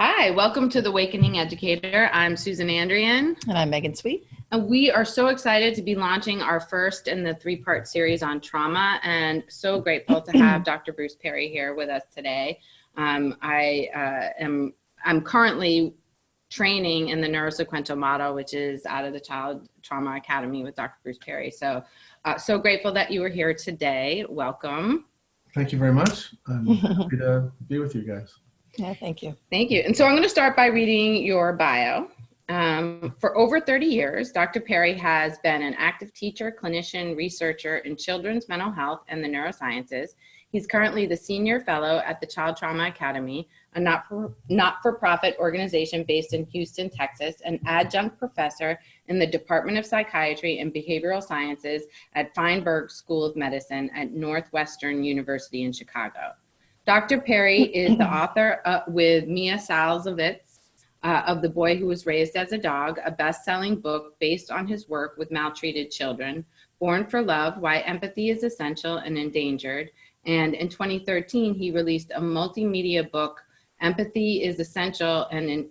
Hi, welcome to the Awakening Educator. I'm Susan Andrian. And I'm Megan Sweet. And we are so excited to be launching our first in the three-part series on trauma, and so grateful to have Dr. Bruce Perry here with us today. I'm currently training in the Neurosequential model, which is out of the Child Trauma Academy with Dr. Bruce Perry. So grateful that you were here today. Welcome. Thank you very much. I'm happy to be with you guys. Yeah, thank you. Thank you. And so I'm going to start by reading your bio. For over 30 years, Dr. Perry has been an active teacher, clinician, researcher in children's mental health and the neurosciences. He's currently the senior fellow at the Child Trauma Academy, a not-for-profit organization based in Houston, Texas, an adjunct professor in the Department of Psychiatry and Behavioral Sciences at Feinberg School of Medicine at Northwestern University in Chicago. Dr. Perry is the author with Maria Szalavitz of The Boy Who Was Raised as a Dog, a best-selling book based on his work with maltreated children, Born for Love, Why Empathy is Essential and Endangered. And in 2013, he released a multimedia book, Empathy is Essential, and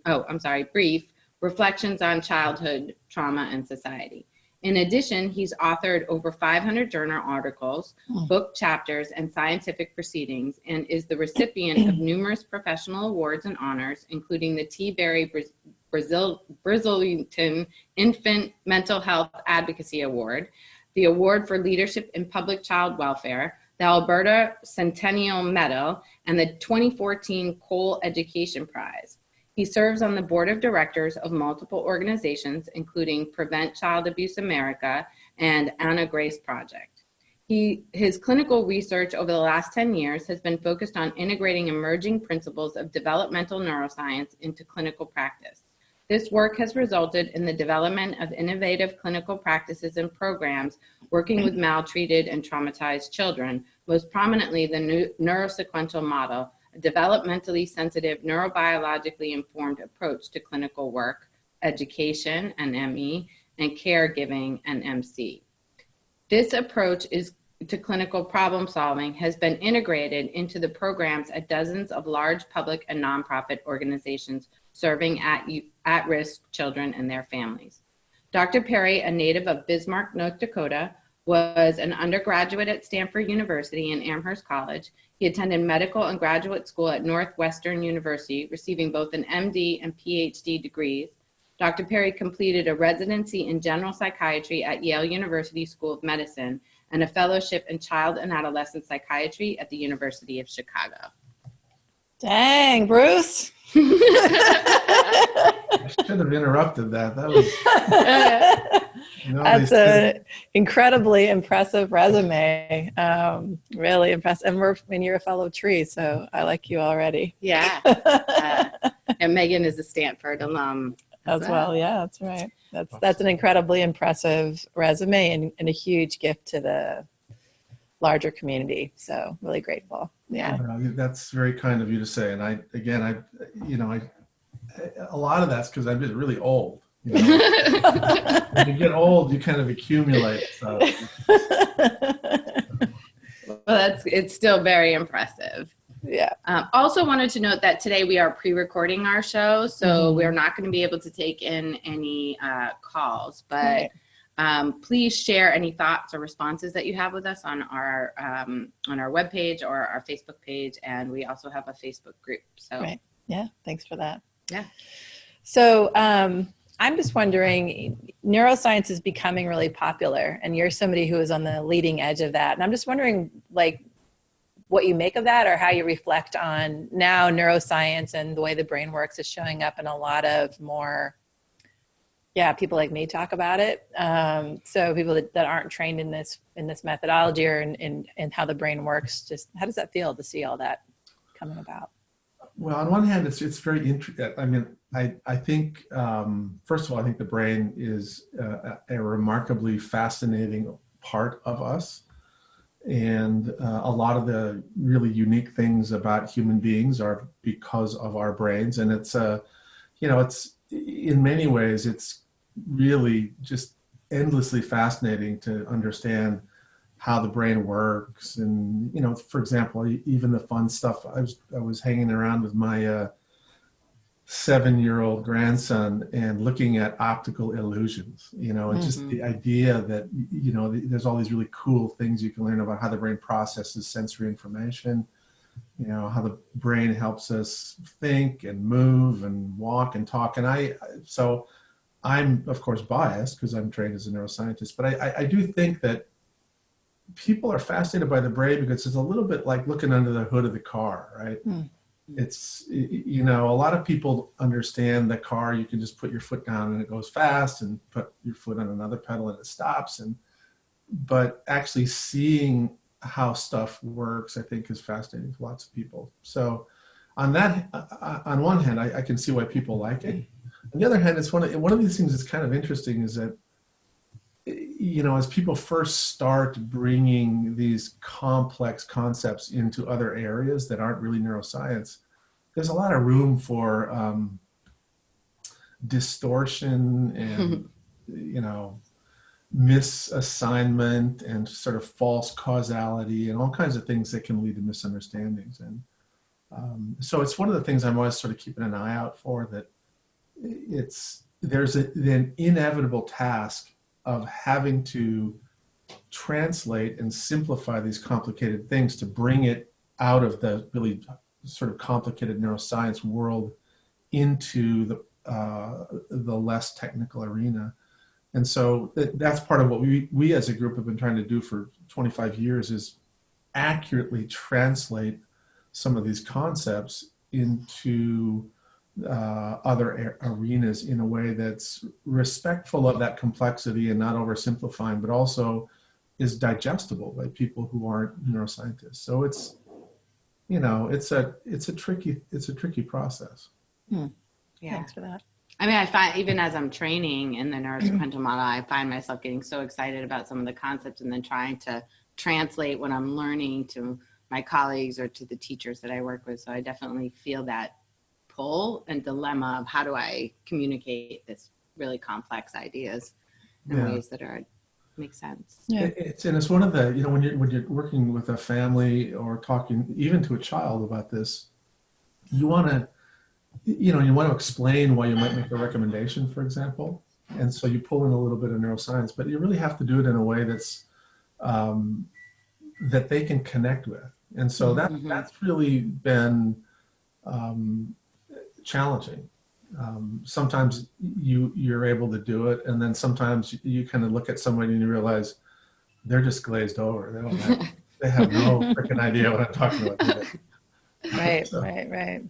Brief, Reflections on Childhood Trauma and Society. In addition, he's authored over 500 journal articles, book chapters, and scientific proceedings, and is the recipient of numerous professional awards and honors, including the T. Berry Brizzelington Infant Mental Health Advocacy Award, the Award for Leadership in Public Child Welfare, the Alberta Centennial Medal, and the 2014 Cole Education Prize. He serves on the board of directors of multiple organizations, including Prevent Child Abuse America and Anna Grace Project. His clinical research over the last 10 years has been focused on integrating emerging principles of developmental neuroscience into clinical practice. This work has resulted in the development of innovative clinical practices and programs working with maltreated and traumatized children, most prominently the Neurosequential Model, a developmentally sensitive, neurobiologically informed approach to clinical work, education, and ME, and caregiving, and MC. This approach to clinical problem solving has been integrated into the programs at dozens of large public and nonprofit organizations serving at-risk children and their families. Dr. Perry, a native of Bismarck, North Dakota, was an undergraduate at Stanford University and Amherst College. He attended medical and graduate school at Northwestern University, receiving both an MD and Ph.D. degrees. Dr. Perry completed a residency in general psychiatry at Yale University School of Medicine and a fellowship in child and adolescent psychiatry at the University of Chicago. Dang, Bruce. I should have interrupted that. That was... That's an incredibly impressive resume. Really impressive. And you're a fellow tree, so I like you already. Yeah. And Megan is a Stanford alum as well. Yeah, that's right. That's an incredibly impressive resume and a huge gift to the larger community. So really grateful. Yeah. That's very kind of you to say. And a lot of that's because I'm just really old. You know? When you get old, you kind of accumulate stuff. Well, it's still very impressive. Yeah. Also wanted to note that today we are pre-recording our show, so we're not going to be able to take in any calls, but please share any thoughts or responses that you have with us on our webpage or our Facebook page, and we also have a Facebook group. So right. Yeah, thanks for that. Yeah. So I'm just wondering, neuroscience is becoming really popular, and you're somebody who is on the leading edge of that. And I'm just wondering, like, what you make of that, or how you reflect on now neuroscience and the way the brain works is showing up in a lot of more, people like me talk about it. So people that aren't trained in this methodology or in how the brain works, just how does that feel to see all that coming about? Well, on one hand, it's very interesting. I mean, I think, first of all, I think the brain is a remarkably fascinating part of us. And a lot of the really unique things about human beings are because of our brains. And it's, it's in many ways, it's really just endlessly fascinating to understand how the brain works. And, for example, even the fun stuff, I was hanging around with my 7-year-old grandson and looking at optical illusions, and just the idea that, there's all these really cool things you can learn about how the brain processes sensory information, how the brain helps us think and move and walk and talk. And so I'm, of course, biased because I'm trained as a neuroscientist, but I do think that people are fascinated by the brain because it's a little bit like looking under the hood of the car, right? It's, a lot of people understand the car, you can just put your foot down and it goes fast, and put your foot on another pedal and it stops. But actually seeing how stuff works, I think, is fascinating to lots of people. So on one hand, I can see why people like it. On the other hand, it's one of these things that's kind of interesting is that, as people first start bringing these complex concepts into other areas that aren't really neuroscience, there's a lot of room for distortion and, misassignment and sort of false causality and all kinds of things that can lead to misunderstandings. And so it's one of the things I'm always sort of keeping an eye out for, that there's an inevitable task of having to translate and simplify these complicated things to bring it out of the really sort of complicated neuroscience world into the less technical arena. And so that's part of what we as a group have been trying to do for 25 years, is accurately translate some of these concepts into other arenas in a way that's respectful of that complexity and not oversimplifying, but also is digestible by people who aren't neuroscientists. So it's a tricky process. Yeah. Thanks for that. I mean, I find even as I'm training in the neurosequential model, I find myself getting so excited about some of the concepts and then trying to translate what I'm learning to my colleagues or to the teachers that I work with. So I definitely feel that pull and dilemma of how do I communicate this really complex ideas in ways that make sense. Yeah. It's one of the, when you're working with a family or talking even to a child about this, you want to explain why you might make a recommendation, for example. And so you pull in a little bit of neuroscience, but you really have to do it in a way that's that they can connect with. And so that's really been challenging. Sometimes you're able to do it, and then sometimes you kind of look at somebody and you realize they're just glazed over. They have no freaking idea what I'm talking about. Right, right.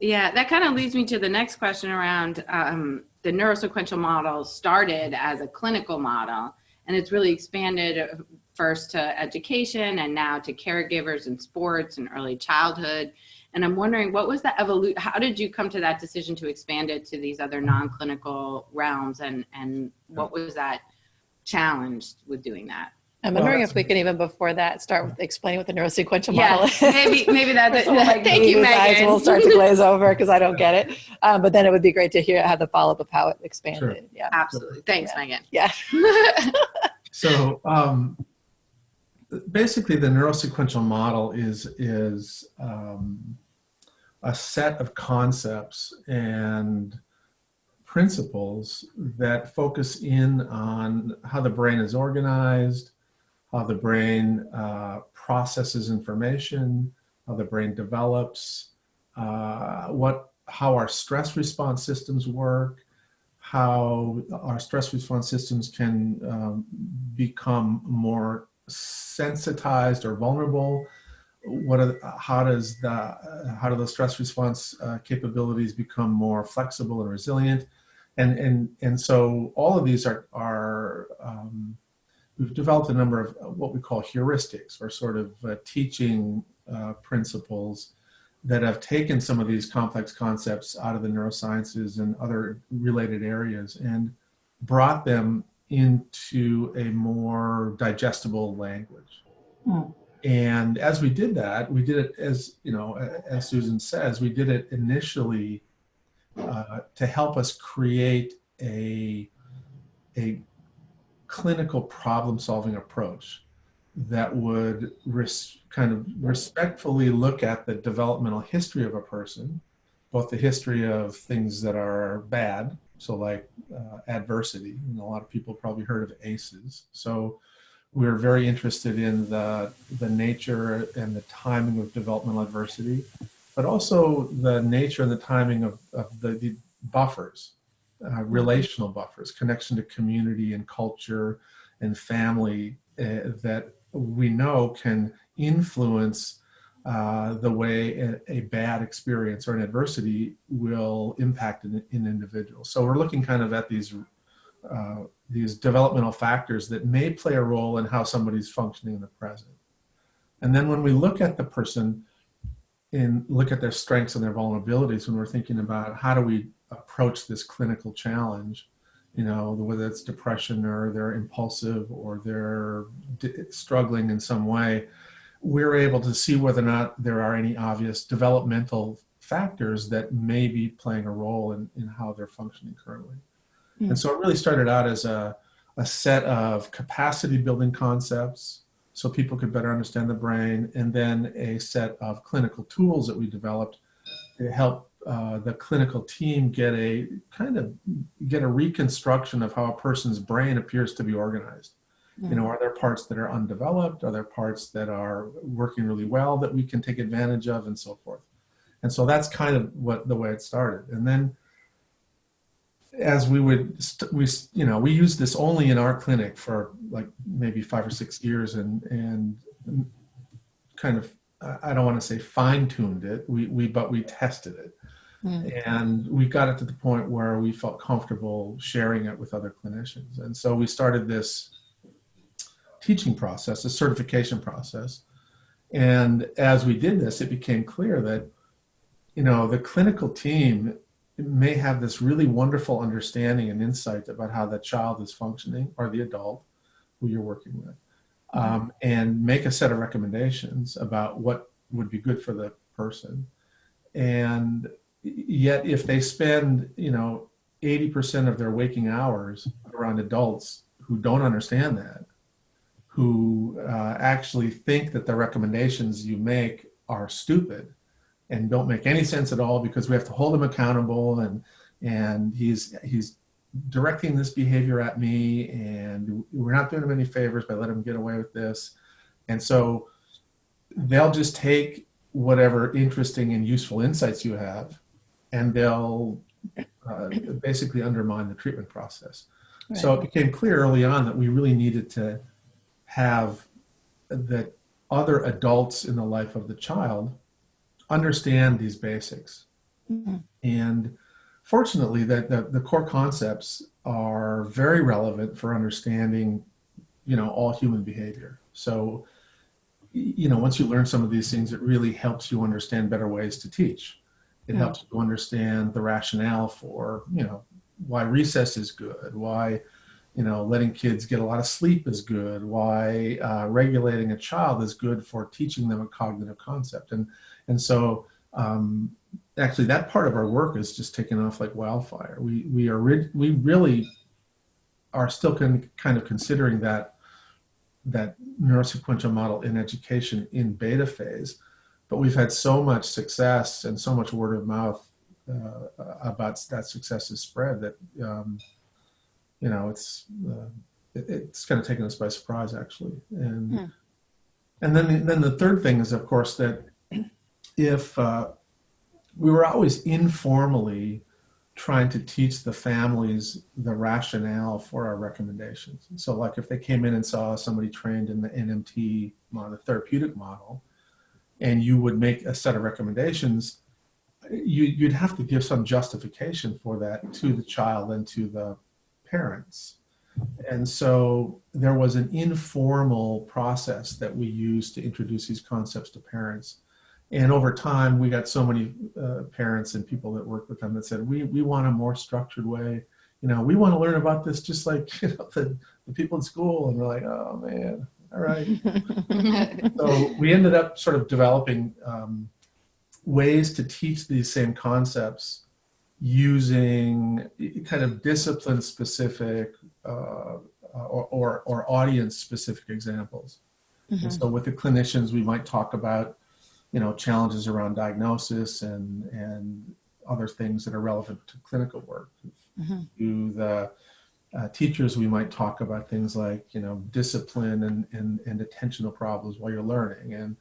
Yeah, that kind of leads me to the next question around the neurosequential model started as a clinical model, and it's really expanded first to education and now to caregivers and sports and early childhood. And I'm wondering, what was the evolution? How did you come to that decision to expand it to these other non-clinical realms? And what was that challenge with doing that? I'm wondering if we can even before that start with explaining what the neurosequential model is. maybe that's it. Thank you, Megan. Eyes will start to glaze over because I don't get it. But then it would be great to have the follow-up of how it expanded. Sure. Yeah, absolutely. Thanks, Megan. Yeah. So basically, the neurosequential model is a set of concepts and principles that focus in on how the brain is organized, how the brain processes information, how the brain develops, how our stress response systems work, how our stress response systems can become more sensitized or vulnerable. How do the stress response capabilities become more flexible and resilient? And so all of these are we've developed a number of what we call heuristics, or sort of teaching principles that have taken some of these complex concepts out of the neurosciences and other related areas and brought them into a more digestible language. And as we did that, we did it, as Susan says, we did it initially to help us create a clinical problem-solving approach that would kind of respectfully look at the developmental history of a person both the history of things that are bad, so like adversity, and a lot of people probably heard of ACEs. So we're very interested in the nature and the timing of developmental adversity, but also the nature and the timing of the buffers, relational buffers, connection to community and culture and family that we know can influence the way a bad experience or an adversity will impact an individual. So we're looking kind of at these developmental factors that may play a role in how somebody's functioning in the present. And then when we look at the person and look at their strengths and their vulnerabilities, when we're thinking about how do we approach this clinical challenge, you know, whether it's depression or they're impulsive or they're struggling in some way, we're able to see whether or not there are any obvious developmental factors that may be playing a role in how they're functioning currently. And so it really started out as a set of capacity building concepts so people could better understand the brain, and then a set of clinical tools that we developed to help the clinical team get a reconstruction of how a person's brain appears to be organized. You know, are there parts that are undeveloped? Are there parts that are working really well that we can take advantage of, and so forth? And so that's kind of the way it started. And then as we used this only in our clinic for like maybe 5 or 6 years, and kind of, I don't want to say fine-tuned it, but we tested it. And we got it to the point where we felt comfortable sharing it with other clinicians. And so we started this teaching process, a certification process. And as we did this, it became clear that, you know, the clinical team may have this really wonderful understanding and insight about how the child is functioning, or the adult who you're working with, and make a set of recommendations about what would be good for the person. And yet if they spend, you know, 80% of their waking hours around adults who don't understand that, who actually think that the recommendations you make are stupid and don't make any sense at all because we have to hold him accountable, and he's directing this behavior at me, and we're not doing him any favors by letting him get away with this. And so they'll just take whatever interesting and useful insights you have, and they'll basically undermine the treatment process. Right. So it became clear early on that we really needed to have that other adults in the life of the child understand these basics. And fortunately, that the core concepts are very relevant for understanding, you know, all human behavior. So, you know, once you learn some of these things, it really helps you understand better ways to teach. It helps you understand the rationale for, you know, why recess is good, why, you know, letting kids get a lot of sleep is good, why regulating a child is good for teaching them a cognitive concept. And so actually that part of our work is just taking off like wildfire. We really are still kind of considering that neurosequential model in education in beta phase, but we've had so much success and so much word of mouth about that success has spread that you know, it's kind of taken us by surprise, actually. And then the third thing is, of course, that if we were always informally trying to teach the families the rationale for our recommendations. So like if they came in and saw somebody trained in the NMT model, the therapeutic model, and you would make a set of recommendations, you'd have to give some justification for that to the child and to the parents. And so there was an informal process that we used to introduce these concepts to parents. And over time, we got so many parents and people that worked with them that said, we want a more structured way. You know, we want to learn about this just like, you know, the people in school. And we're like, oh man, all right. So we ended up sort of developing ways to teach these same concepts using kind of discipline specific or audience specific examples. And so with the clinicians, we might talk about, you know, challenges around diagnosis and other things that are relevant to clinical work. Mm-hmm. To the teachers, we might talk about things like, discipline and attentional problems while you're learning.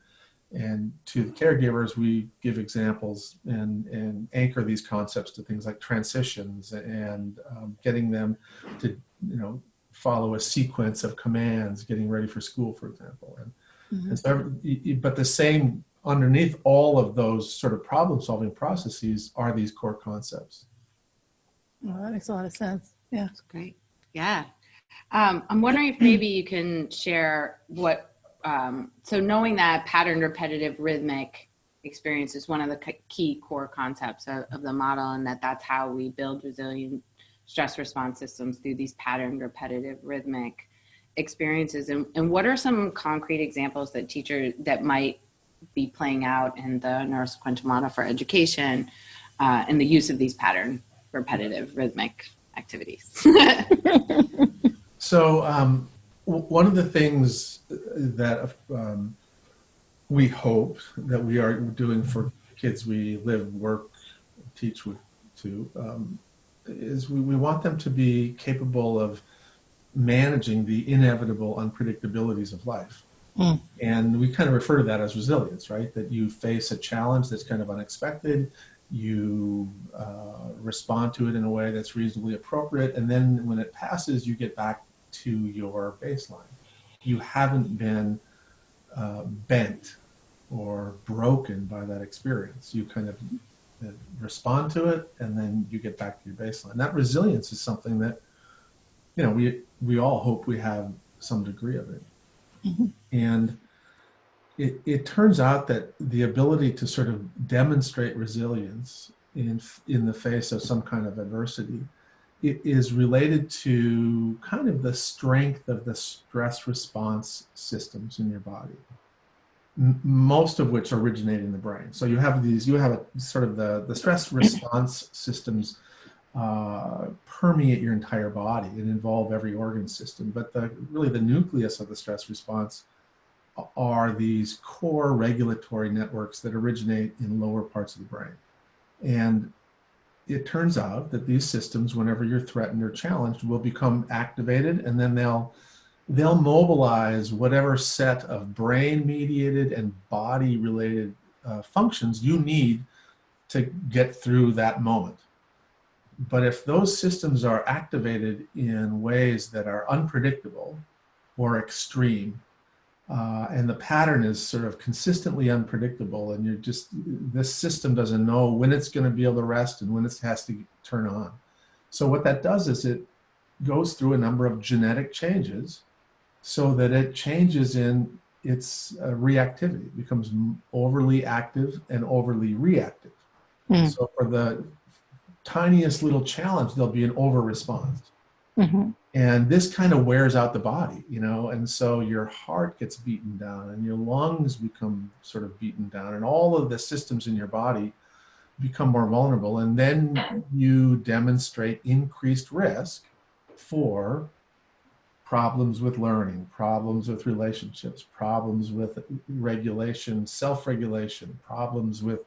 And to the caregivers, we give examples and anchor these concepts to things like transitions and getting them to, follow a sequence of commands, getting ready for school, for example. Mm-hmm. And so, but the same underneath all of those sort of problem-solving processes are these core concepts. Well, that makes a lot of sense. Yeah. That's great. Yeah. I'm wondering if maybe you can share what, so knowing that patterned, repetitive, rhythmic experience is one of the key core concepts of the model, and that's how we build resilient stress response systems through these patterned, repetitive, rhythmic experiences. And what are some concrete examples that teachers that might be playing out in the neurosequential model for education in the use of these pattern, repetitive, rhythmic activities? So one of the things that we hope that we are doing for kids we live, work, teach with is we want them to be capable of managing the inevitable unpredictabilities of life. Mm. And we kind of refer to that as resilience, right? That you face a challenge that's kind of unexpected, you respond to it in a way that's reasonably appropriate, and then when it passes, you get back to your baseline. You haven't been bent or broken by that experience. You kind of respond to it, and then you get back to your baseline. That resilience is something that, we all hope we have some degree of it. Mm-hmm. And it turns out that the ability to sort of demonstrate resilience in the face of some kind of adversity, it is related to kind of the strength of the stress response systems in your body, most of which originate in the brain. So you have a sort of the stress response systems permeate your entire body and involve every organ system. But really the nucleus of the stress response are these core regulatory networks that originate in lower parts of the brain. And it turns out that these systems, whenever you're threatened or challenged, will become activated, and then they'll mobilize whatever set of brain-mediated and body-related functions you need to get through that moment. But if those systems are activated in ways that are unpredictable or extreme, and the pattern is sort of consistently unpredictable, and this system doesn't know when it's going to be able to rest and when it has to turn on. So what that does is it goes through a number of genetic changes so that it changes in its reactivity. It becomes overly active and overly reactive. Mm. So for the tiniest little challenge, there'll be an over response. Mm-hmm. And this kind of wears out the body, and so your heart gets beaten down and your lungs become sort of beaten down, and all of the systems in your body become more vulnerable. And then you demonstrate increased risk for problems with learning, problems with relationships, problems with regulation, self-regulation, problems with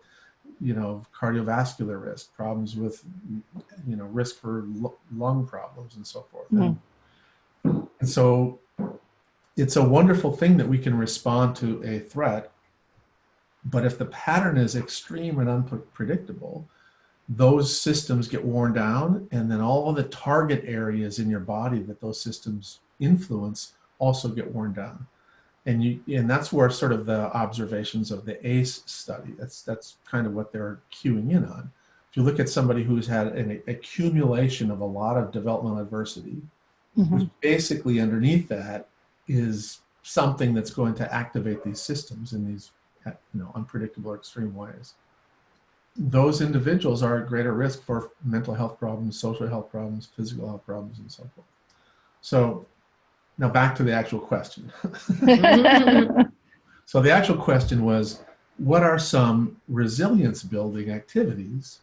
cardiovascular risk, problems with, risk for lung problems and so forth. Mm. And so it's a wonderful thing that we can respond to a threat, but if the pattern is extreme and unpredictable, those systems get worn down, and then all of the target areas in your body that those systems influence also get worn down. And that's where sort of the observations of the ACE study, that's kind of what they're cueing in on. If you look at somebody who's had an accumulation of a lot of developmental adversity, Mm-hmm. which basically underneath that is something that's going to activate these systems in these unpredictable or extreme ways. Those individuals are at greater risk for mental health problems, social health problems, physical health problems, and so forth. So now back to the actual question. So the actual question was, what are some resilience building activities?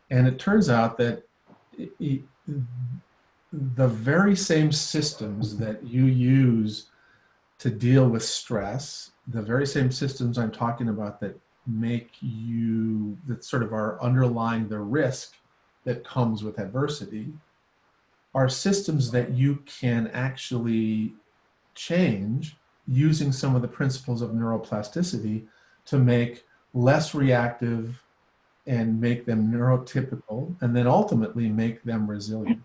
And it turns out that the very same systems that you use to deal with stress, the very same systems I'm talking about that that sort of are underlying the risk that comes with adversity are systems that you can actually change using some of the principles of neuroplasticity to make less reactive and make them neurotypical, and then ultimately make them resilient.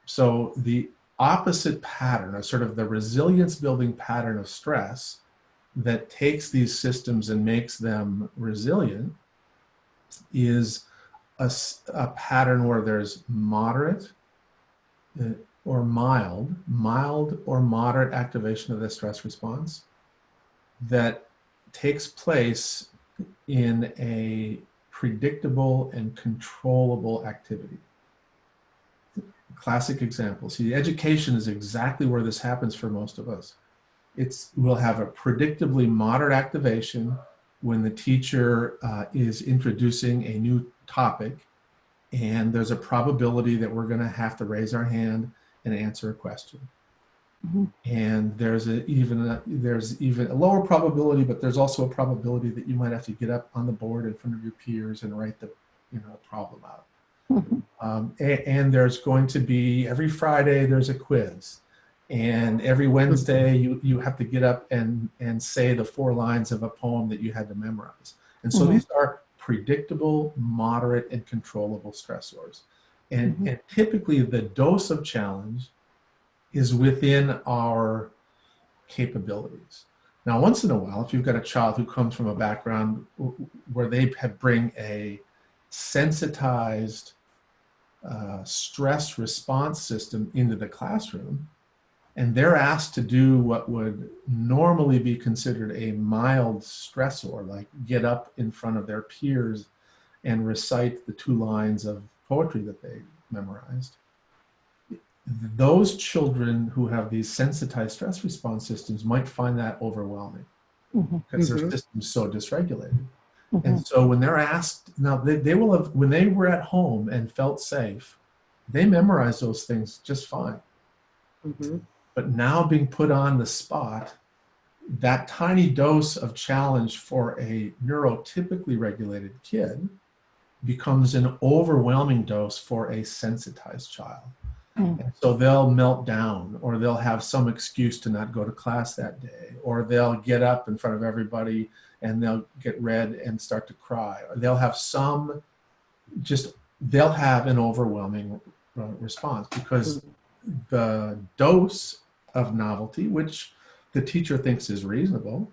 So the opposite pattern, or sort of the resilience building pattern of stress that takes these systems and makes them resilient, is a pattern where there's moderate or mild or moderate activation of the stress response that takes place in a predictable and controllable activity. Classic example. See, education is exactly where this happens for most of us. We'll have a predictably moderate activation when the teacher is introducing a new topic, and there's a probability that we're going to have to raise our hand and answer a question. Mm-hmm. And there's even a lower probability, but there's also a probability that you might have to get up on the board in front of your peers and write the problem out. Mm-hmm. And there's going to be, every Friday there's a quiz, and every Wednesday you have to get up and say the 4 lines of a poem that you had to memorize. And so these are predictable, moderate, and controllable stressors. And typically the dose of challenge is within our capabilities. Now, once in a while, if you've got a child who comes from a background where they bring a sensitized stress response system into the classroom, and they're asked to do what would normally be considered a mild stressor, like get up in front of their peers and recite the 2 lines of poetry that they memorized, those children who have these sensitized stress response systems might find that overwhelming because their system's so dysregulated. And so when they're asked, now they will have, when they were at home and felt safe, they memorized those things just fine. But now being put on the spot, that tiny dose of challenge for a neurotypically regulated kid becomes an overwhelming dose for a sensitized child. And so they'll melt down, or they'll have some excuse to not go to class that day, or they'll get up in front of everybody and they'll get red and start to cry, or they'll have they'll have an overwhelming response because the dose of novelty, which the teacher thinks is reasonable,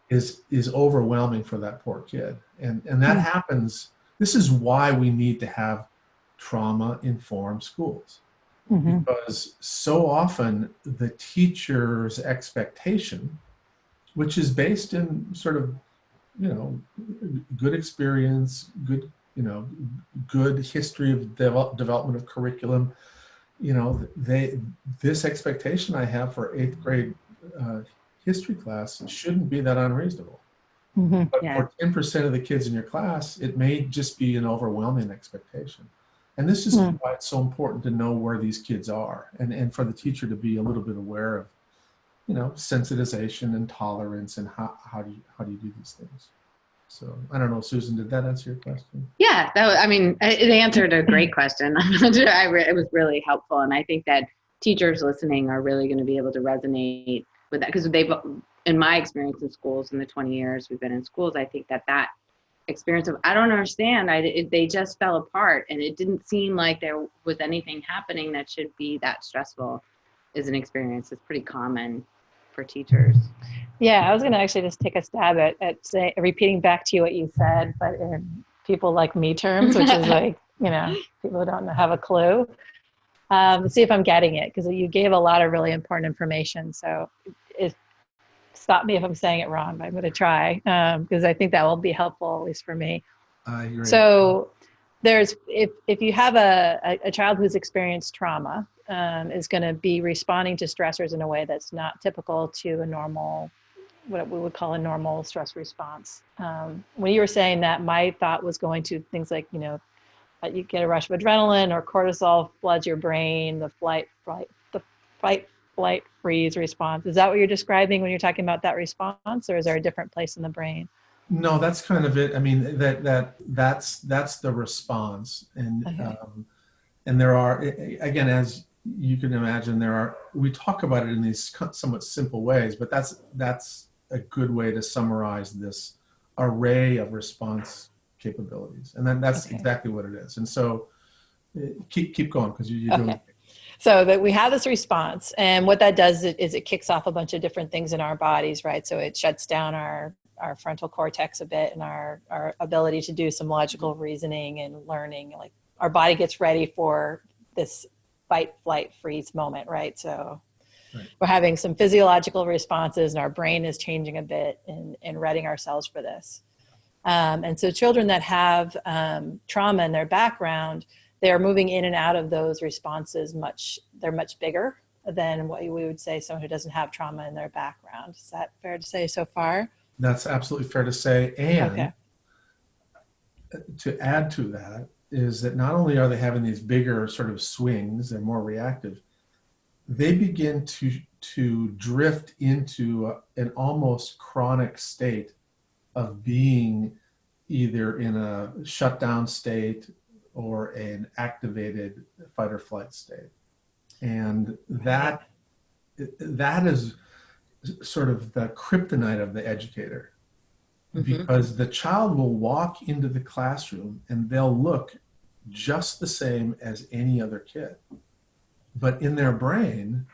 is overwhelming for that poor kid. And that happens. This is why we need to have trauma-informed schools, because so often the teacher's expectation, which is based in sort of, good experience, good history of development of curriculum, this expectation I have for 8th grade history class shouldn't be that unreasonable. But for 10% of the kids in your class, it may just be an overwhelming expectation. And this is why it's so important to know where these kids are, and for the teacher to be a little bit aware of, sensitization and tolerance, and how do you do these things. So I don't know, Susan, did that answer your question? Yeah, it answered a great question. It was really helpful. And I think that teachers listening are really going to be able to resonate with that, because in my experience in schools, in the 20 years we've been in schools, I think that experience of, I don't understand, they just fell apart, and it didn't seem like there was anything happening that should be that stressful, is an experience that's pretty common for teachers. Yeah, I was going to actually just take a stab at repeating back to you what you said, but in people like me terms, which is like, people who don't have a clue. See if I'm getting it, because you gave a lot of really important information. So stop me if I'm saying it wrong, but I'm going to try, because I think that will be helpful, at least for me. I agree. So if you have a child who's experienced trauma, is going to be responding to stressors in a way that's not typical to a normal, what we would call a normal stress response. When you were saying that, my thought was going to things like, you get a rush of adrenaline or cortisol floods your brain, the fight, flight, freeze response. Is that what you're describing when you're talking about that response, or is there a different place in the brain? No, that's kind of it. I mean, that's the response. And, Okay. and there are, again, as you can imagine, we talk about it in these somewhat simple ways, but that's a good way to summarize this array of response capabilities. And then that's Okay. exactly what it is. And so keep going, because you're doing Okay. So that we have this response, and what that does is it kicks off a bunch of different things in our bodies, right? So it shuts down our frontal cortex a bit, and our ability to do some logical reasoning and learning. Like, our body gets ready for this fight, flight, freeze moment, right? So Right. we're having some physiological responses, and our brain is changing a bit in readying ourselves for this. And so children that have trauma in their background, they're moving in and out of those responses they're much bigger than what we would say someone who doesn't have trauma in their background. Is that fair to say so far? That's absolutely fair to say. And Okay. to add to that is that not only are they having these bigger sort of swings and more reactive, they begin to drift into an almost chronic state of being either in a shutdown state or an activated fight or flight state. And that is sort of the kryptonite of the educator, because the child will walk into the classroom and they'll look just the same as any other kid. But in their brain's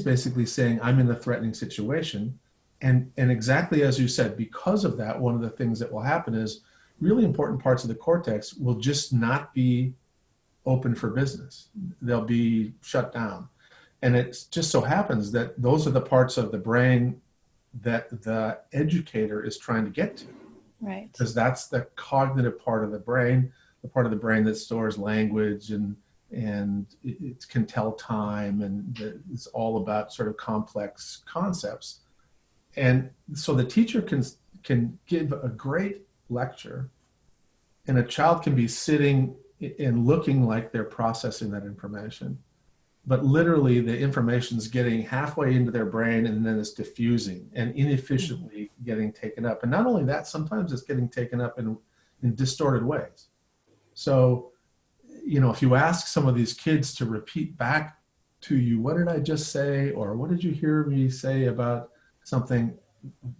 basically saying, I'm in a threatening situation. And exactly as you said, because of that, one of the things that will happen is really important parts of the cortex will just not be open for business. They'll be shut down. And it just so happens that those are the parts of the brain that the educator is trying to get to. Right. Because that's the cognitive part of the brain, the part of the brain that stores language and it can tell time, and it's all about sort of complex concepts. And so the teacher can give a great lecture, and a child can be sitting and looking like they're processing that information, but literally the information's getting halfway into their brain and then it's diffusing and inefficiently getting taken up. And not only that, sometimes it's getting taken up in distorted ways. So, if you ask some of these kids to repeat back to you, what did I just say? Or what did you hear me say about something?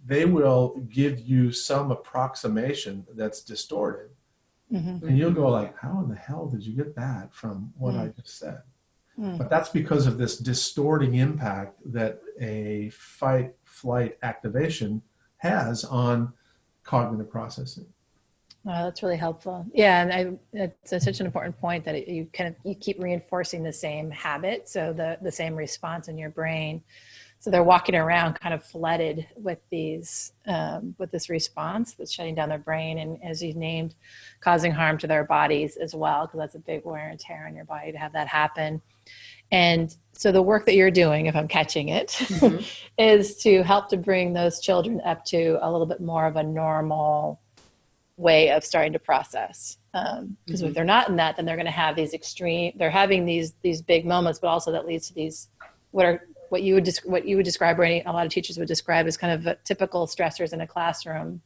They will give you some approximation that's distorted. And you'll go like, how in the hell did you get that from what I just said? But that's because of this distorting impact that a fight flight activation has on cognitive processing. Wow, that's really helpful. Yeah, and it's such an important point that you keep reinforcing the same habit, so the same response in your brain. So they're walking around kind of flooded with this response that's shutting down their brain, and as you named, causing harm to their bodies as well, because that's a big wear and tear on your body to have that happen. And so the work that you're doing, if I'm catching it, is to help to bring those children up to a little bit more of a normal way of starting to process. Because if they're not in that, then they're going to have these they're having these big moments, but also that leads to these, what you would describe, or a lot of teachers would describe as kind of typical stressors in a classroom,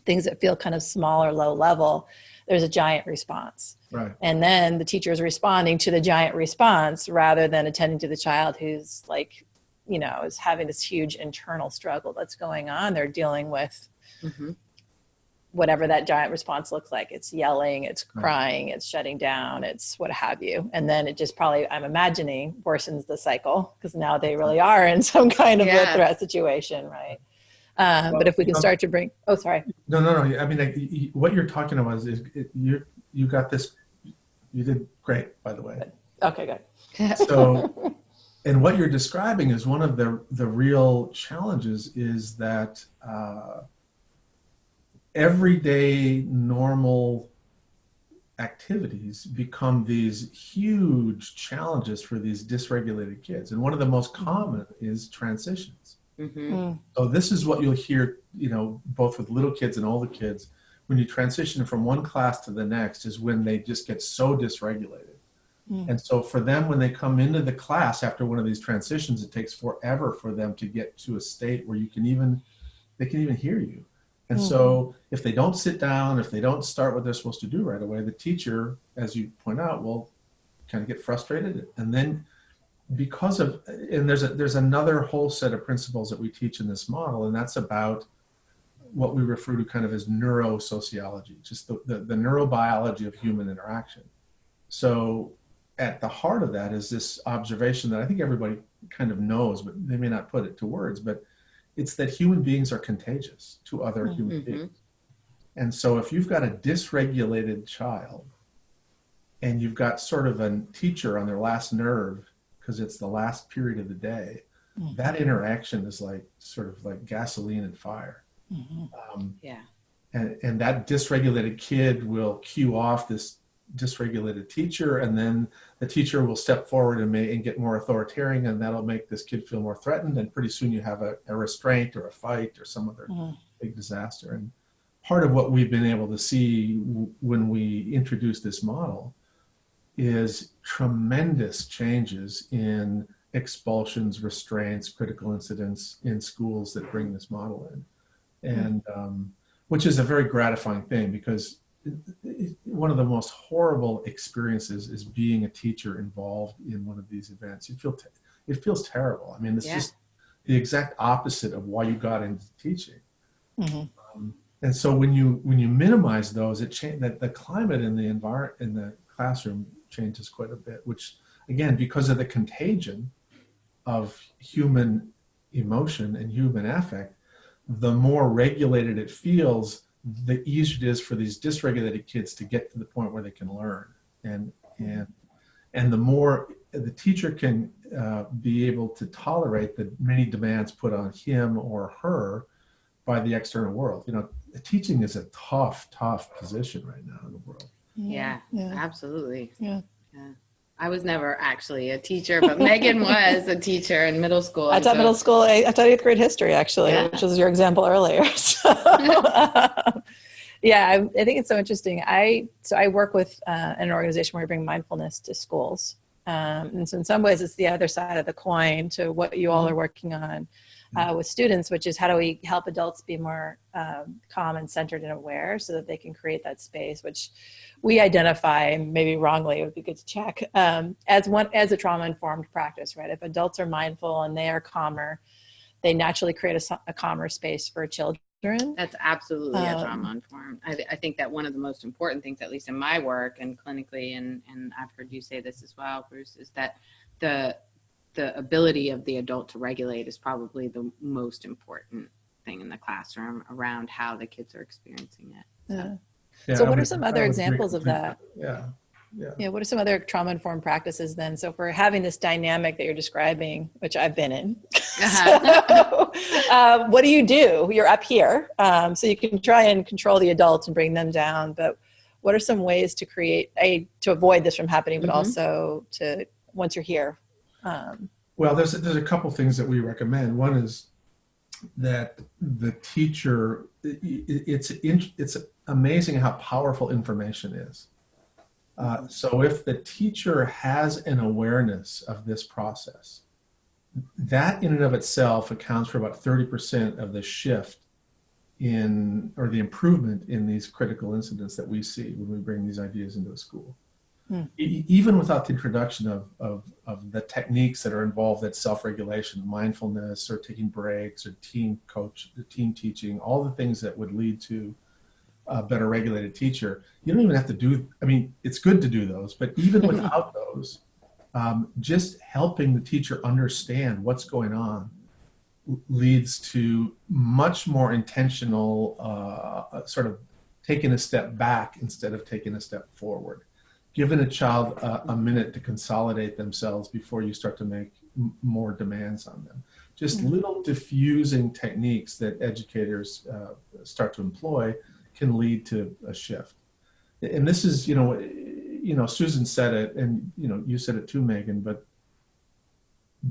things that feel kind of small or low level. There's a giant response. Right. And then the teacher is responding to the giant response rather than attending to the child who's like, is having this huge internal struggle that's going on. They're dealing with whatever that giant response looks like. It's yelling, it's crying, it's shutting down, it's what have you. And then it just probably, I'm imagining, worsens the cycle, because now they really are in some kind of a threat situation, right? But if we can start to bring, sorry. No. I mean, what you're talking about is you got this, you did great, by the way. Okay, good. So, and what you're describing is one of the real challenges is that everyday normal activities become these huge challenges for these dysregulated kids. And one of the most common is transitions. So this is what you'll hear, both with little kids and older kids, when you transition from one class to the next is when they just get so dysregulated. And so for them, when they come into the class after one of these transitions, it takes forever for them to get to a state where they can even hear you. And so if they don't sit down, if they don't start what they're supposed to do right away, the teacher, as you point out, will kind of get frustrated. And then there's another whole set of principles that we teach in this model, and that's about what we refer to kind of as neurosociology, just the neurobiology of human interaction. So at the heart of that is this observation that I think everybody kind of knows, but they may not put it to words, but it's that human beings are contagious to other human beings. And so if you've got a dysregulated child and you've got sort of a teacher on their last nerve because it's the last period of the day, that interaction is like sort of like gasoline and fire. And that dysregulated kid will cue off this dysregulated teacher, and then the teacher will step forward and get more authoritarian, and that'll make this kid feel more threatened, and pretty soon you have a restraint or a fight or some other big disaster. And part of what we've been able to see when we introduce this model is tremendous changes in expulsions, restraints, critical incidents in schools that bring this model in. And which is a very gratifying thing, because one of the most horrible experiences is being a teacher involved in one of these events. It feels terrible. I mean, it's just the exact opposite of why you got into teaching. And so when you minimize those, that the climate in the classroom changes quite a bit. Which, again, because of the contagion of human emotion and human affect, the more regulated it feels, the easier it is for these dysregulated kids to get to the point where they can learn. And the more the teacher can be able to tolerate the many demands put on him or her by the external world. You know, teaching is a tough position right now in the world. Yeah. Absolutely. Yeah. I was never actually a teacher, but Megan was a teacher in middle school. I taught middle school. I taught 8th grade history, actually, which was your example earlier. So, I think it's so interesting. I work with an organization where we bring mindfulness to schools. And so in some ways, it's the other side of the coin to what you all are working on with students, which is how do we help adults be more calm and centered and aware so that they can create that space, which we identify, maybe wrongly, it would be good to check, as a trauma-informed practice, right? If adults are mindful and they are calmer, they naturally create a calmer space for children. That's absolutely a trauma-informed. I think that one of the most important things, at least in my work and clinically, and I've heard you say this as well, Bruce, is that the ability of the adult to regulate is probably the most important thing in the classroom around how the kids are experiencing it. So what are some other examples of that? Yeah. What are some other trauma-informed practices then? So if we're having this dynamic that you're describing, which I've been in, so, what do? You're up here, so you can try and control the adults and bring them down. But what are some ways to to avoid this from happening, but also to, once you're here? Well, there's a couple things that we recommend. One is that the teacher, it's amazing how powerful information is. So if the teacher has an awareness of this process, that in and of itself accounts for about 30% of the shift or the improvement in these critical incidents that we see when we bring these ideas into a school. Even without the introduction of the techniques that are involved at self-regulation, mindfulness, or taking breaks, or team teaching, all the things that would lead to a better regulated teacher, you don't even have to do, it's good to do those, but even without those, just helping the teacher understand what's going on leads to much more intentional sort of taking a step back instead of taking a step forward. Giving a child a minute to consolidate themselves before you start to make more demands on them. Just little diffusing techniques that educators start to employ can lead to a shift. And this is, Susan said it, and you said it too, Megan, but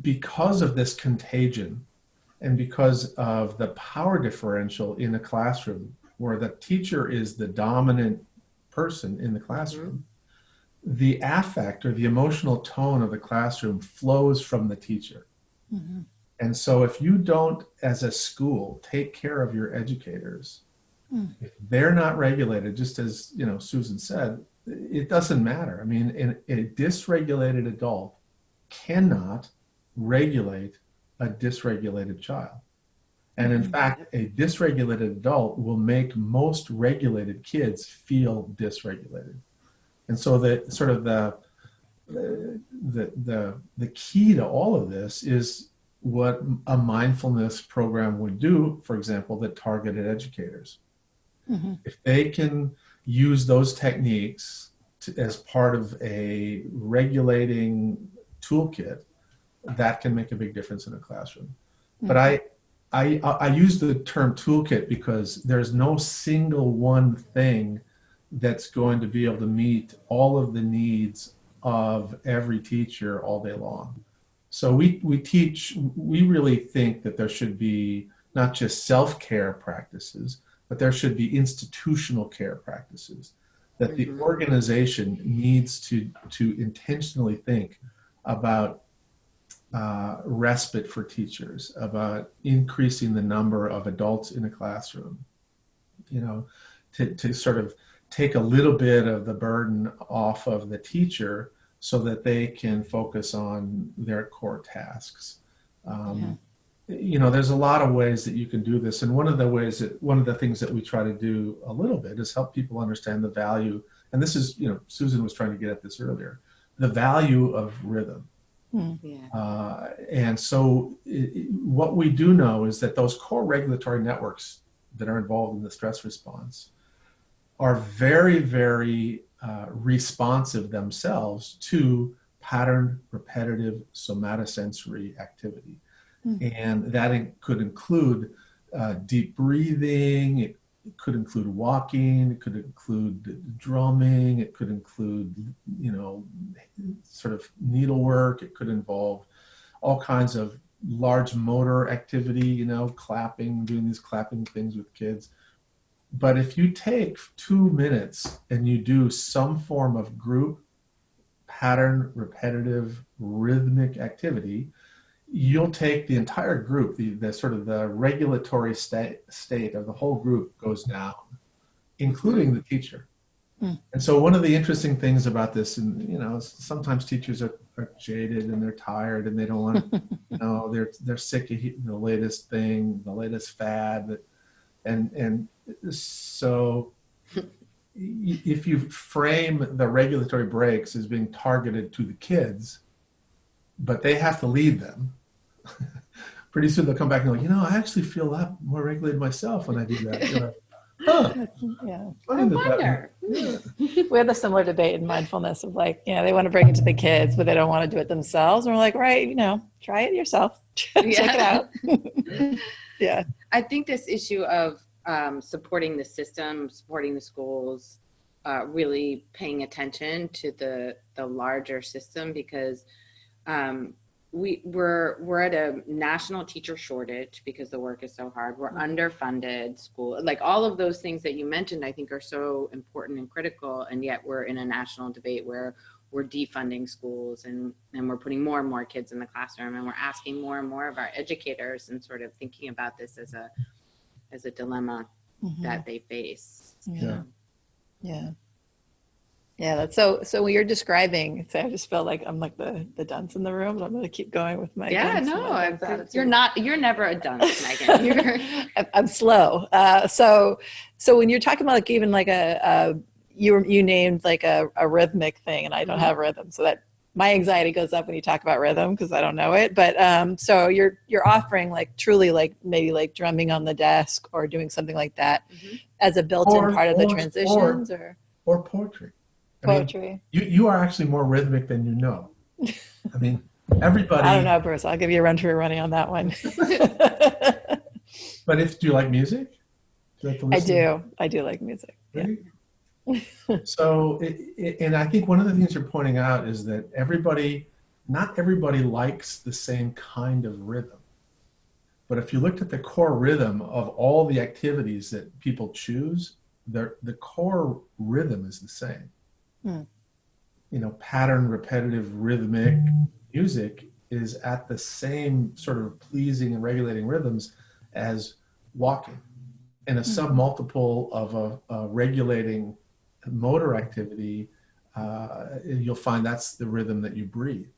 because of this contagion and because of the power differential in a classroom where the teacher is the dominant person in the classroom, the affect or the emotional tone of the classroom flows from the teacher. And so if you don't, as a school, take care of your educators, If they're not regulated, just as Susan said, it doesn't matter. I mean, a dysregulated adult cannot regulate a dysregulated child. And in fact, a dysregulated adult will make most regulated kids feel dysregulated. And so the sort of the key to all of this is what a mindfulness program would do, for example, that targeted educators. If they can use those techniques as part of a regulating toolkit, that can make a big difference in a classroom. But I use the term toolkit because there's no single one thing that's going to be able to meet all of the needs of every teacher all day long. So we really think that there should be not just self-care practices, but there should be institutional care practices, that the organization needs to intentionally think about respite for teachers, about increasing the number of adults in a classroom, to sort of take a little bit of the burden off of the teacher so that they can focus on their core tasks. There's a lot of ways that you can do this. And one of the things that we try to do a little bit is help people understand the value. And this is, Susan was trying to get at this earlier, the value of rhythm. And so what we do know is that those core regulatory networks that are involved in the stress response are very, very responsive themselves to patterned, repetitive somatosensory activity. And that could include deep breathing, it could include walking, it could include drumming, it could include, sort of needlework, it could involve all kinds of large motor activity, clapping, doing these clapping things with kids. But if you take 2 minutes and you do some form of group, pattern, repetitive, rhythmic activity, you'll take the entire group, the sort of the regulatory state of the whole group goes down, including the teacher. And so one of the interesting things about this, and sometimes teachers are jaded and they're tired and they don't want they're sick of the latest thing, the latest fad, and so if you frame the regulatory breaks as being targeted to the kids, but they have to lead them, pretty soon they'll come back and go, I actually feel a lot more regulated myself when I do that. You're like, Yeah. I wonder. We had a similar debate in mindfulness of they want to bring it to the kids, but they don't want to do it themselves. And we're like, right, try it yourself. Check it out. Yeah. I think this issue of supporting the system, supporting the schools, really paying attention to the larger system, because we're at a national teacher shortage because the work is so hard. We're underfunded school, like all of those things that you mentioned, I think are so important and critical. And yet we're in a national debate where we're defunding schools and we're putting more and more kids in the classroom, and we're asking more and more of our educators, and sort of thinking about this as a dilemma that they face. Yeah, that's so when you're describing, I just felt like I'm like the dunce in the room, but I'm going to keep going with my you're never a dunce, Megan. I'm slow. So when you're talking about even you named like a rhythmic thing, and I don't have rhythm, so that my anxiety goes up when you talk about rhythm because I don't know it. But so you're offering truly maybe drumming on the desk or doing something like that as a built-in part of the transitions, or poetry. Poetry. You are actually more rhythmic than you know. I mean, everybody. I don't know, Bruce. I'll give you a run for your money on that one. But do you like music? I do like music. Really? Yeah. So, and I think one of the things you're pointing out is that not everybody likes the same kind of rhythm. But if you looked at the core rhythm of all the activities that people choose, the core rhythm is the same. Pattern, repetitive, rhythmic music is at the same sort of pleasing and regulating rhythms as walking. and a submultiple of a regulating motor activity, you'll find that's the rhythm that you breathe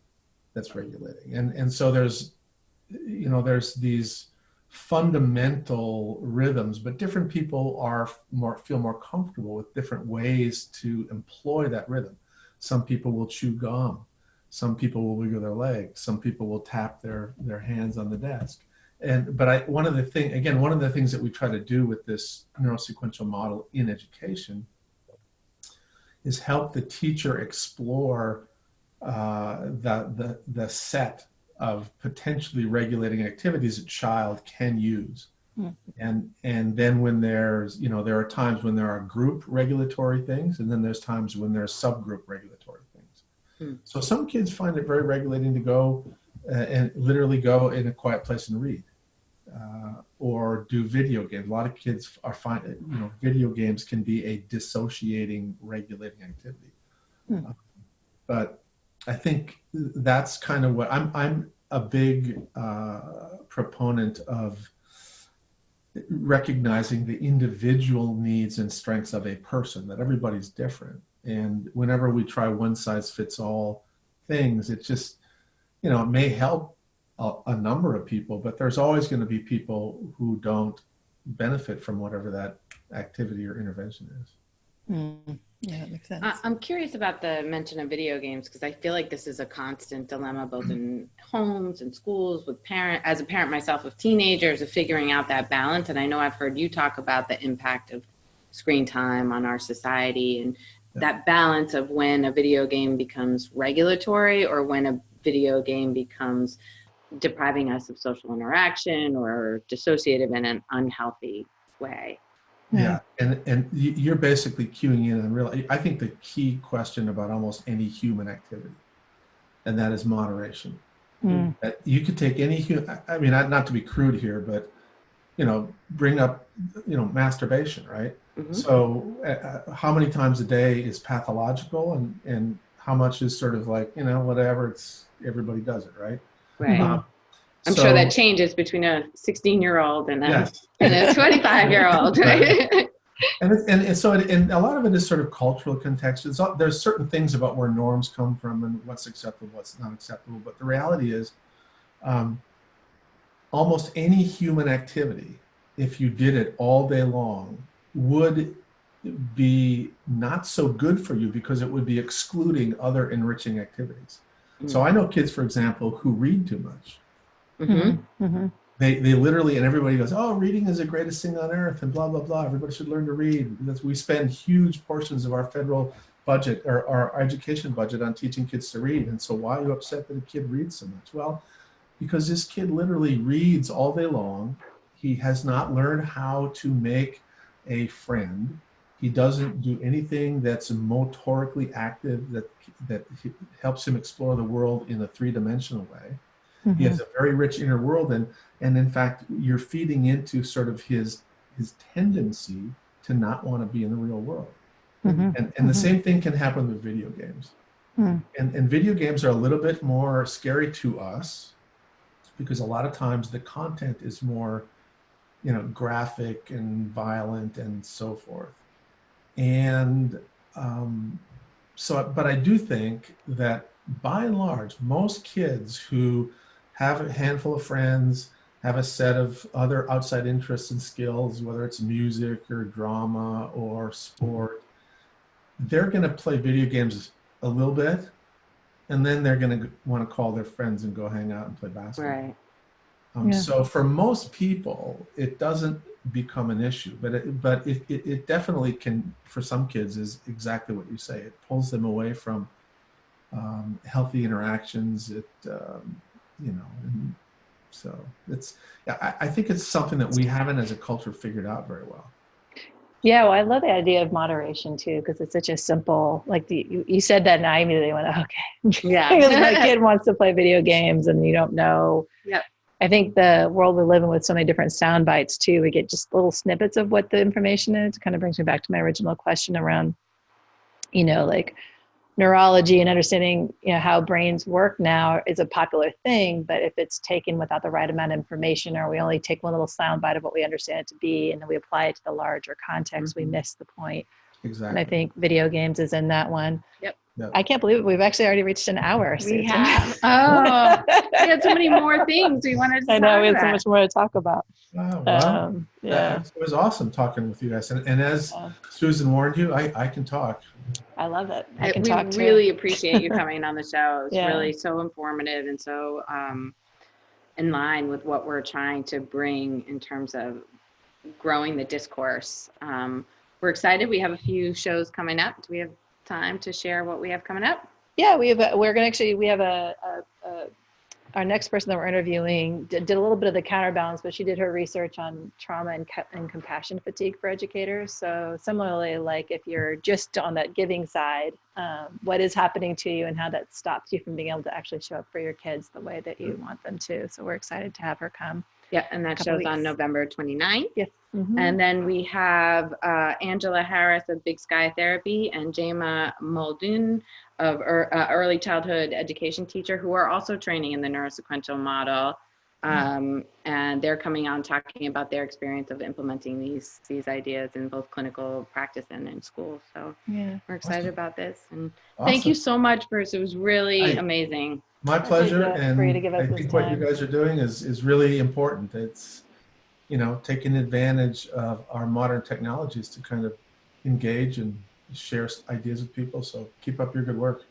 that's regulating. And so there's these fundamental rhythms, but different people feel more comfortable with different ways to employ that rhythm. Some people will chew gum. Some people will wiggle their legs. Some people will tap their hands on the desk. But one of the things that we try to do with this neurosequential model in education is help the teacher explore the set of potentially regulating activities a child can use. And then when there are times when there are group regulatory things, and then there's times when there's subgroup regulatory things. So some kids find it very regulating to go and literally go in a quiet place and read, or do video games. A lot of kids video games can be a dissociating, regulating activity. But I think that's kind of what I'm a big proponent of, recognizing the individual needs and strengths of a person, that everybody's different. And whenever we try one size fits all things, it just, it may help a number of people, but there's always going to be people who don't benefit from whatever that activity or intervention is. Yeah, that makes sense. I'm curious about the mention of video games, because I feel like this is a constant dilemma, both in homes and schools, with as a parent myself of teenagers, of figuring out that balance. And I know I've heard you talk about the impact of screen time on our society, and that balance of when a video game becomes regulatory or when a video game becomes depriving us of social interaction or dissociative in an unhealthy way. Yeah, and you're basically cueing in on I think the key question about almost any human activity, and that is moderation. That you could take any I mean, not to be crude here, but bring up masturbation, right? So how many times a day is pathological, and how much is sort of like whatever, everybody does it, right? Right. I'm sure that changes between a 16-year-old and a 25-year-old, right? And so a lot of it is sort of cultural context. There's certain things about where norms come from and what's acceptable, what's not acceptable. But the reality is, almost any human activity, if you did it all day long, would be not so good for you, because it would be excluding other enriching activities. So I know kids, for example, who read too much. They literally, and everybody goes, oh, reading is the greatest thing on earth, and blah, blah, blah. Everybody should learn to read. Because we spend huge portions of our federal budget, or our education budget, on teaching kids to read. And so why are you upset that a kid reads so much? Well, because this kid literally reads all day long. He has not learned how to make a friend. He doesn't do anything that's motorically active that helps him explore the world in a three-dimensional way. He has a very rich inner world, and in fact, you're feeding into sort of his tendency to not want to be in the real world. And the same thing can happen with video games. And video games are a little bit more scary to us, because a lot of times the content is more, graphic and violent and so forth. And but I do think that by and large, most kids who have a handful of friends, have a set of other outside interests and skills, whether it's music or drama or sport, they're going to play video games a little bit, and then they're going to want to call their friends and go hang out and play basketball. Right. So for most people, it doesn't become an issue, but it definitely can, for some kids, is exactly what you say. It pulls them away from healthy interactions. And so I think it's something that we haven't as a culture figured out very well. Yeah, well, I love the idea of moderation too, because it's such a simple, like you said that, and I immediately went, okay. Yeah. Because my kid wants to play video games and you don't know. Yep. I think the world we live in with so many different sound bites too, we get just little snippets of what the information is. It kind of brings me back to my original question around, like neurology and understanding, you know, how brains work now is a popular thing, but if it's taken without the right amount of information, or we only take one little soundbite of what we understand it to be, and then we apply it to the larger context, we miss the point. Exactly. And I think video games is in that one. Yep. I can't believe it. We've actually already reached an hour. We Susan. have. Oh, we had so many more things we wanted to I know, we had talk so about. much more to talk about. Oh, well, Yeah. it was awesome talking with you guys. And as Susan warned you, I can talk. I love it. I can We talk too. really appreciate you coming on the show. It's Yeah. really so informative and so in line with what we're trying to bring in terms of growing the discourse. We're excited. We have a few shows coming up. Do we have time to share what we have coming up? Yeah, we have our next person that we're interviewing did a little bit of the counterbalance, but she did her research on trauma and compassion fatigue for educators. So similarly, like if you're just on that giving side, what is happening to you and how that stops you from being able to actually show up for your kids the way that you want them to. So we're excited to have her come. Yeah, and that show's on November 29th. Yes. Mm-hmm. And then we have Angela Harris of Big Sky Therapy and Jema Muldoon of early childhood education teacher, who are also training in the neurosequential model. And they're coming on talking about their experience of implementing these ideas in both clinical practice and in school. So yeah, we're excited about this. And thank you so much, Bruce. It was really amazing. My pleasure. And for you to give us I think what you guys are doing is really important. It's, you know, taking advantage of our modern technologies to kind of engage and share ideas with people. So keep up your good work.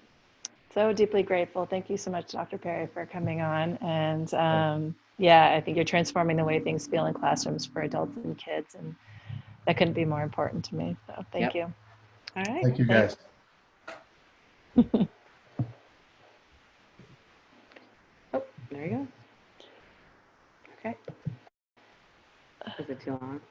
So deeply grateful. Thank you so much, Dr. Perry, for coming on. And yeah, I think you're transforming the way things feel in classrooms for adults and kids. And that couldn't be more important to me. So thank you. All right. Thank you, guys. Oh, there you go. Okay. Is it too long?